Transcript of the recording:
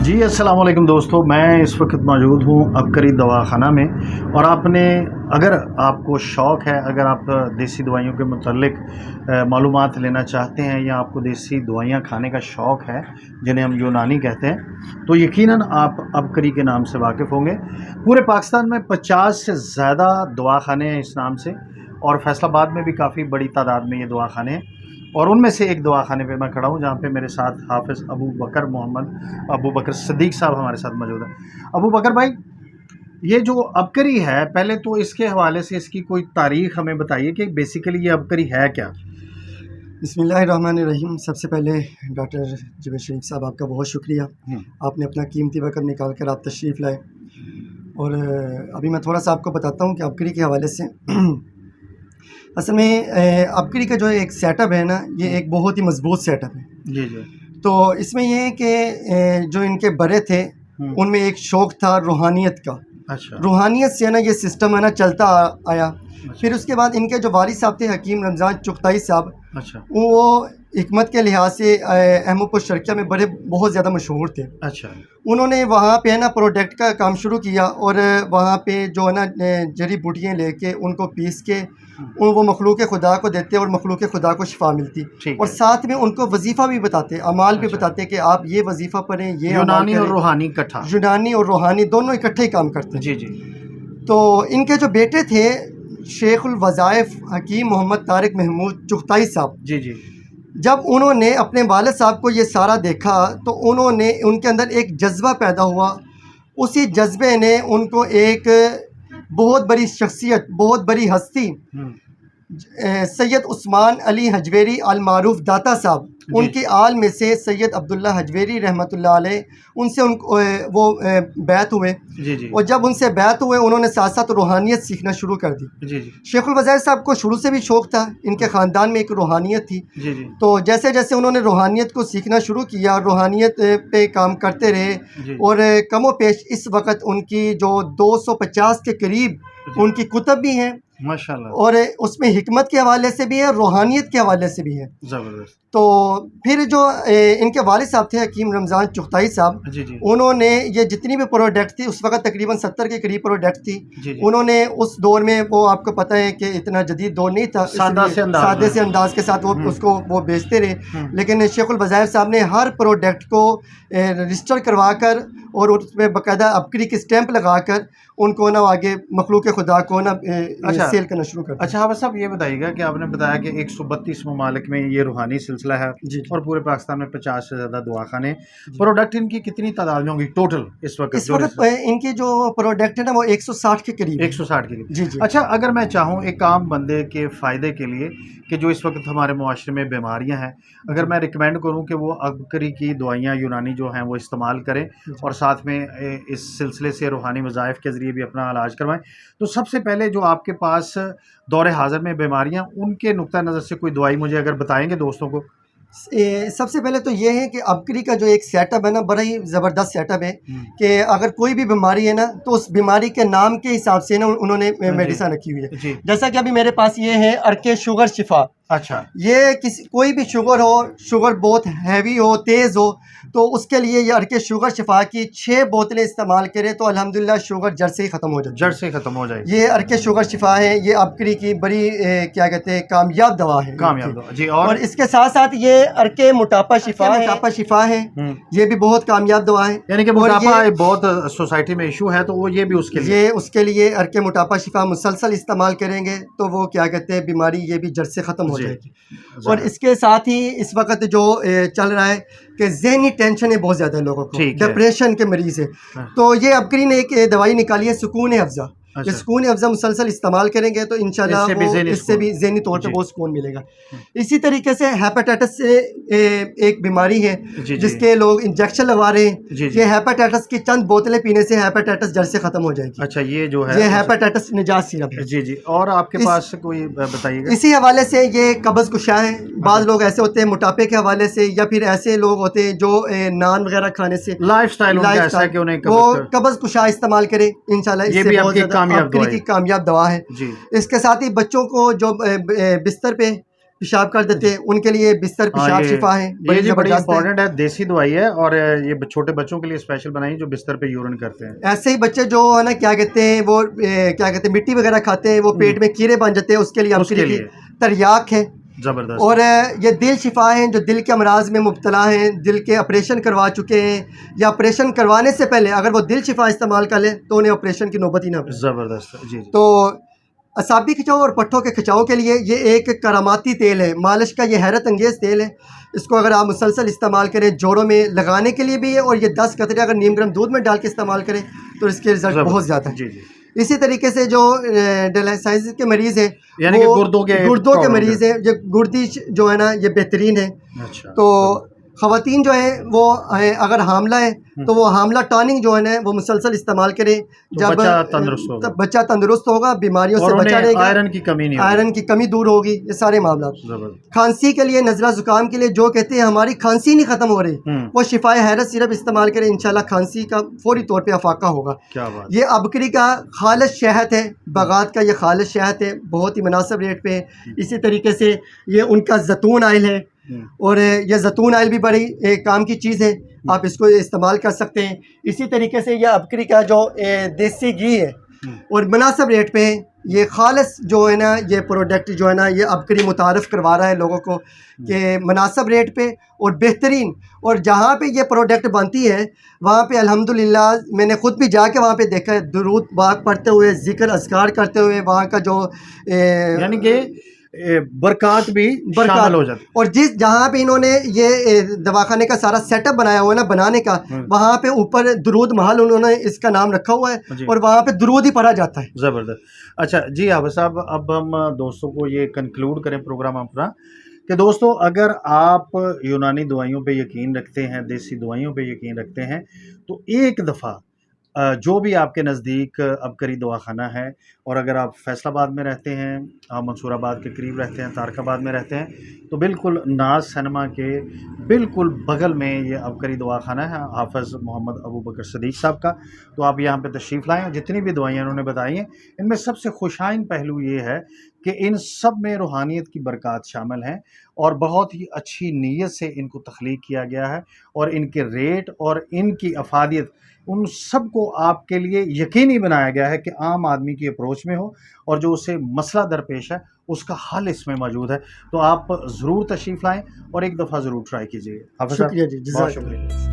जी अस्सलाम वालेकुम दोस्तों, मैं इस वक्त मौजूद हूँ अबकरी दवाखाना में। और अगर आपको शौक़ है, अगर आप देसी दवाइयों के मुतल्लिक मालूमात लेना चाहते हैं या आपको देसी दवाइयाँ खाने का शौक़ है जिन्हें हम यूनानी कहते हैं, तो यकीनन आप अबकरी के नाम से वाकिफ़ होंगे। पूरे पाकिस्तान में 50 से ज़्यादा दवाखाने हैं इस नाम से, और फैसलाबाद में भी काफ़ी बड़ी तादाद में ये दवाखाने हैं। और उनमें से एक दवाखाने पे मैं खड़ा हूँ जहाँ पे मेरे साथ हाफ़िज़ अबू बकर सिद्दीक़ साहब हमारे साथ मौजूद हैं। अबू बकर भाई, ये जो अबकरी है, पहले तो इसके हवाले से इसकी कोई तारीख़ हमें बताइए कि बेसिकली ये अबकरी है क्या? बिस्मिल्लाहिर्रहमानिर्रहीम। सबसे पहले डॉक्टर जुबैर शरीफ साहब, आपका बहुत शुक्रिया। आपने अपना कीमती वक़्त निकाल कर आप तशरीफ़ लाए। और अभी मैं थोड़ा सा आपको बताता हूँ कि अबकरी के हवाले से असल में अबकरी का जो एक सेटअप है ना, ये एक बहुत ही मज़बूत सेटअप है। जी जी। तो इसमें ये है कि जो इनके बड़े थे उनमें एक शौक़ था रूहानियत का। अच्छा। रूहानियत से ना ये सिस्टम है ना चलता आया। अच्छा। फिर उसके बाद इनके जो वालिद साहब थे हकीम रमज़ान चुगताई साहब, अच्छा। वो हिकमत के लिहाज से अहमदपुर शर्किया में बहुत ज़्यादा मशहूर थे। अच्छा। उन्होंने वहाँ पे है ना प्रोडक्ट का काम शुरू किया, और वहाँ पे जो है ना जड़ी बूटियाँ लेके उनको पीस के वो मखलूक खुदा को देते और मखलूक खुदा को शिफा मिलती। और साथ में उनको वजीफ़ा भी बताते, अमाल भी बताते कि आप ये वजीफ़ा पढ़ें, ये यूनानी और रूहानी इकट्ठा, यूनानी और रूहानी दोनों इकट्ठे ही काम करते हैं। जी जी। तो इनके जो बेटे थे शेखुल वज़ाइफ हकीम मोहम्मद तारिक महमूद चुगताई साहब, जी जी, जब उन्होंने अपने वालिद साहब को ये सारा देखा तो उनके अंदर एक जज्बा पैदा हुआ। उसी जज्बे ने उनको एक बहुत बड़ी शख्सियत, बहुत बड़ी हस्ती सैयद उस्मान अली हजवेरी अल मारूफ दाता साहब, उनकी आल में से सैयद अब्दुल्ला हजवेरी रहमतुल्लाह अलैह, उनसे वो बैत हुए। जी जी। और जब उनसे बैत हुए उन्होंने साथ साथ रूहानियत सीखना शुरू कर दी। जी जी। शेखुल वज़ाइर साहब को शुरू से भी शौक़ था, इनके ख़ानदान में एक रूहानियत थी। जी जी। तो जैसे जैसे उन्होंने रूहानियत को सीखना शुरू किया, रूहानियत पे काम करते रहे। और कमो पेश इस वक्त उनकी जो 250 के करीब उनकी कुतब भी हैं माशाल्लाह, और उसमें हिकमत के हवाले से भी है, रूहानियत के हवाले से भी है। ज़बरदस्त। तो फिर जो इनके वालिद साहब थे हकीम रमज़ान चुगताई साहब, जी जी, उन्होंने ये जितनी भी प्रोडक्ट थी, उस वक्त तकरीबन 70 के करीब प्रोडक्ट थी। जी जी। उन्होंने उस दौर में, वो आपको पता है कि इतना जदीद दौर नहीं था, सादे से अंदाज के साथ उसको बेचते रहे। लेकिन शेखुल वज़ाइर साहब ने हर प्रोडक्ट को रजिस्टर करवा कर और उसमें बाकायदा अबकरी की स्टैंप लगा कर उनको ना आगे मखलूक खुदा को ना सेल करना शुरू कर दिया। अच्छा हाफ़िज़ साहब, ये बताइएगा कि आपने बताया कि 132 ममालिक में ये रूहानी सिलसिला है और पूरे पाकिस्तान में 50 से ज़्यादा दवाखाने, प्रोडक्ट इनकी कितनी तादाद में होंगी टोटल इस वक्त? इनकी जो प्रोडक्ट है ना वो 160 के करीब, 160 के करीब। जी जी। अच्छा, अगर मैं चाहूँ एक आम बंदे के फ़ायदे के लिए कि जो इस वक्त हमारे मुआशरे में बीमारियाँ हैं, अगर मैं रिकमेंड करूँ कि वो अबकरी की दवाइयाँ यूनानी जो हैं वो इस्तेमाल करें और साथ में इस सिलसिले से रूहानी वज़ाइफ के ज़रिए भी अपना इलाज करवाएं, तो सबसे पहले जो आपके पास दौरे हाज़िर में बीमारियाँ, उनके नुक्ता नज़र से कोई दवाई मुझे अगर बताएंगे दोस्तों को। सबसे पहले तो ये है कि अबकरी का जो एक सेटअप है ना, बड़ा ही ज़बरदस्त सेटअप है कि अगर कोई भी बीमारी है ना तो उस बीमारी के नाम के हिसाब से ना उन्होंने मेडिसिन रखी हुई है। जैसा कि अभी मेरे पास ये है अर्के शुगर शिफा। अच्छा, ये कोई भी शुगर हो, शुगर बहुत हैवी हो, तेज़ हो, तो उसके लिए ये अर्के शुगर शिफा की 6 बोतलें इस्तेमाल करें तो अल्हम्दुलिल्लाह शुगर जड़ से ही ख़त्म हो जाती है। जड़ से ख़त्म हो जाएगी। ये अर्के शुगर शिफा है, ये अबकरी की बड़ी क्या कहते हैं कामयाब दवा है। कामयाब दवा जी। और इसके साथ साथ ये अर्के मोटापा शिफा है, ये भी बहुत कामयाब दवा है। यानी कि मोटापा बहुत सोसाइटी में इशू है, तो वो ये भी उसके लिए अर्के मोटापा शिफा मुसलसल इस्तेमाल करेंगे तो वो क्या कहते हैं बीमारी ये भी जड़ से ख़त्म हो जाएगी। और इसके साथ ही इस वक्त जो चल रहा है कि ज़हनी टेंशन है बहुत ज़्यादा लोगों को, डिप्रेशन के मरीज़ है, तो ये अबकरी ने एक दवाई निकाली है सुकून अफ़ज़ा। ये सुकून अफ़ज़ा मुसलसल इस्तेमाल करेंगे तो इंशाल्लाह इससे भी ज़हनी तौर पर बहुत सुकून मिलेगा। इसी तरीके से हेपेटाइटिस से एक बीमारी है जिसके लोग इंजेक्शन लगवा रहे हैं। ये हेपेटाइटिस की चंद बोतलें पीने से हेपेटाइटिस जड़ से ख़त्म हो जाएगी। अच्छा, ये जो है ये हेपेटाइटिस निजात सिरप है। जी जी। और आपके पास कोई बताइएगा? इसी हवाले से ये कब्ज़ कुशा है। बाज़ लोग ऐसे होते हैं मोटापे के हवाले से, या फिर ऐसे लोग होते हैं जो नान वगैरह खाने से लाइफस्टाइल ऐसा है कि उन्हें वो कब्ज़ कुशा इस्तेमाल करें, इंशाल्लाह इससे बहुत ज़्यादा अबकरी की कामयाब दवा है जी। इसके साथ ही बच्चों को जो बिस्तर पे پیشاب کر دیتے ہیں ان کے لیے بستر پیشاب شفا ہے, یہ جی بڑی امپورٹنٹ ہے, دیسی دوائی ہے اور یہ چھوٹے بچوں کے لیے اسپیشل بنائی جو بستر پہ یورین کرتے ہیں. ایسے ہی بچے جو ہے نا کیا کہتے ہیں وہ کیا کہتے ہیں مٹی وغیرہ کھاتے ہیں, وہ پیٹ میں کیڑے بن جاتے ہیں, اس کے لیے ابکری کی تریاک ہے زبردست. اور یہ دل شفا ہیں جو دل کے امراض میں مبتلا ہیں, دل کے آپریشن کروا چکے ہیں یا آپریشن کروانے سے پہلے اگر وہ دل شفا استعمال کر لیں تو انہیں آپریشن کی نوبت ہی نہ پڑے. زبردست جی. تو اعصابی کھچاؤ اور پٹھوں کے کھچاؤ کے لیے یہ ایک کراماتی تیل ہے, مالش کا یہ حیرت انگیز تیل ہے. اس کو اگر آپ مسلسل استعمال کریں جوڑوں میں لگانے کے لیے بھی ہے, اور یہ 10 قطرے اگر نیم گرم دودھ میں ڈال کے استعمال کریں تو اس کے رزلٹ بہت زیادہ ہے. اسی طریقے سے جو ڈائلائسائز کے مریض ہیں یعنی کہ گردوں کے مریض ہیں, یہ گردی جو ہے نا یہ بہترین ہے. تو خواتین جو ہیں وہ اگر حاملہ ہے تو وہ حاملہ ٹاننگ جو ہے نا وہ مسلسل استعمال کریں, جب بچہ تندرست ہوگا بیماریوں سے بچا رہے گا, آئرن کی کمی دور ہوگی, یہ سارے معاملات. کھانسی کے لیے, نزلہ زکام کے لیے جو کہتے ہیں ہماری کھانسی نہیں ختم ہو رہی, وہ شفائے حیرت سیرپ استعمال کریں, انشاءاللہ کھانسی کا فوری طور پہ افاقہ ہوگا. یہ ابکری کا خالص شہد ہے, بغات کا یہ خالص شہد ہے, بہت ہی مناسب ریٹ پہ. اسی طریقے سے یہ ان کا زیتون آئل ہے, اور یہ زیتون آئل بھی بڑی ایک کام کی چیز ہے, آپ اس کو استعمال کر سکتے ہیں. اسی طریقے سے یہ ابکری کا جو دیسی گھی ہے اور مناسب ریٹ پہ ہے, یہ خالص جو ہے نا یہ پروڈکٹ جو ہے نا یہ ابکری متعارف کروا رہا ہے لوگوں کو کہ مناسب ریٹ پہ اور بہترین. اور جہاں پہ یہ پروڈکٹ بنتی ہے وہاں پہ الحمدللہ میں نے خود بھی جا کے وہاں پہ دیکھا ہے, درود پاک پڑھتے ہوئے, ذکر اذکار کرتے ہوئے, وہاں کا جو یعنی کہ برکات بھی شامل ہو جاتی. اور جہاں پہ انہوں نے یہ دواخانے کا سارا سیٹ اپ بنایا ہوا ہے نا بنانے کا, وہاں پہ اوپر درود محل انہوں نے اس کا نام رکھا ہوا ہے, اور وہاں پہ درود ہی پڑھا جاتا ہے. زبردست. اچھا جی حافظ صاحب, اب ہم دوستوں کو یہ کنکلوڈ کریں پروگرام اپنا کہ دوستو اگر آپ یونانی دوائیوں پہ یقین رکھتے ہیں, دیسی دوائیوں پہ یقین رکھتے ہیں, تو ایک دفعہ جو بھی آپ کے نزدیک ابکری دواخانہ ہے, اور اگر آپ فیصل آباد میں رہتے ہیں, آپ منصور آباد کے قریب رہتے ہیں, تارک آباد میں رہتے ہیں, تو بالکل ناز سنیما کے بالکل بغل میں یہ ابکری دواخانہ ہے حافظ محمد ابو بکر صدیق صاحب کا. تو آپ یہاں پہ تشریف لائیں. جتنی بھی دوائیاں انہوں نے بتائی ہیں ان میں سب سے خوشائن پہلو یہ ہے کہ ان سب میں روحانیت کی برکات شامل ہیں, اور بہت ہی اچھی نیت سے ان کو تخلیق کیا گیا ہے, اور ان کے ریٹ اور ان کی افادیت ان سب کو آپ کے لیے یقینی بنایا گیا ہے کہ عام آدمی کی اپروچ میں ہو, اور جو اسے مسئلہ درپیش ہے اس کا حل اس میں موجود ہے. تو آپ ضرور تشریف لائیں اور ایک دفعہ ضرور ٹرائی کیجیے. شکریہ جی, بہت شکریہ.